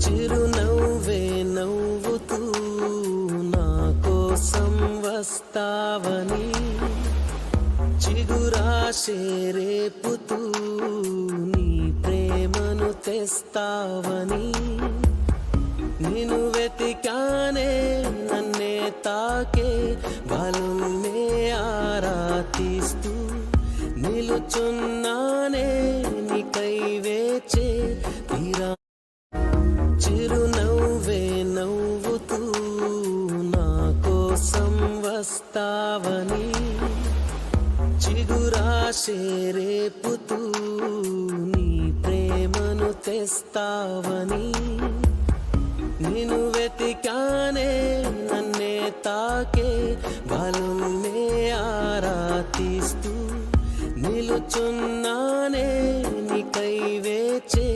చిరునవ్వే నవ్వుతూ నా కోసం వస్తావని, చిగురాశే రేపుతూ నీ ప్రేమను తెస్తావని, నిన్ను వెతికానే నన్నే తాకే బలునే ఆరా తీస్తూ నిలుచున్నానే నీకై వేచే తీరా. చిరునవ్వే నవ్వుతూ నా కోసం వస్తావని, చిగురాశే రేపుతూ నీ ప్రేమను తెస్తావని, నిన్ను వెతికానే నన్నే తాకే బలునే ఆరా తీస్తూ నిలుచున్నానే నీకై వేచే